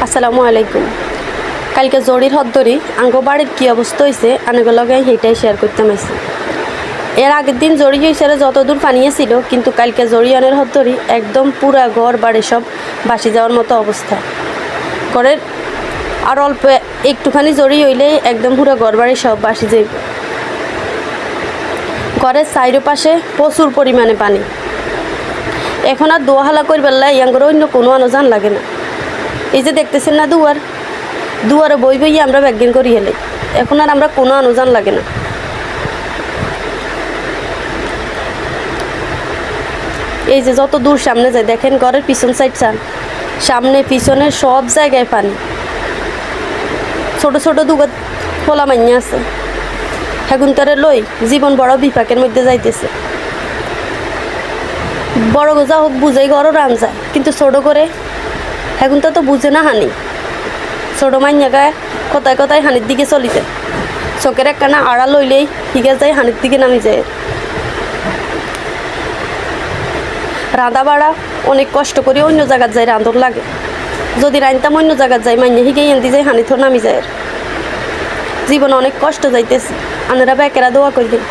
আসসালামু আলাইকুম। কালকে জরির হদ্দরি আঙ্গ বাড়ির কী অবস্থা হয়েছে আনাগো লগে সেইটাই শেয়ার করতে মাইছি। এর আগের দিন জরি হয়েছে যতদূর পানিয়ে ছিল, কিন্তু কালকে জরিয়ানের হদ্দরি একদম পুরা ঘর বাড়ি সব বাসি যাওয়ার মতো অবস্থা। ঘরের আর অল্প একটুখানি জরি হইলেই একদম পুরো ঘর বাড়ি সব বাসি যাইব। ঘরের চারিপাশে প্রচুর পরিমাণে পানি। এখন আর দোয়াহালা করবার ইয়াঙ্গর অন্য কোনো আনোজান লাগে না। এই যে দেখতেছেন না দুয়ারে বই বইয়ে আমরা ব্যাগিন করি হেলে, এখন আর আমরা কোনো আনোজান লাগে না। এই যে যত দূর সামনে যায় দেখেন, ঘরের পিছন সাইড সামনে পিছনে সব জায়গায় পানি। ছোট ছোট দুগা খোলা মাইয়া আছে, এখন তারে লই জীবন বড় বিপাকের মধ্যে যাইতেছে। বড় গোজা হোক বুঝাই ঘরও রান যায়, কিন্তু ছোট করে এখন তো বুঝে না হানি। ছোট মাইয়া গায়ে কোথায় কোথায় হানির দিকে চলিতে, চোখের একখানা আড়া লইলেই হিগে যায় হানির দিকে নামি যায়। রাঁধা বাড়া অনেক কষ্ট করে অন্য জায়গার যায় রাঁধর লাগে, যদি রাঁধতাম অন্য জায়গার যাই মাইয়া হিগে এনদি যায় হানি থো নামি যায়। জীবন অনেক কষ্ট যাইতেছে, আনারা বেকেরা দোয়া করবেন।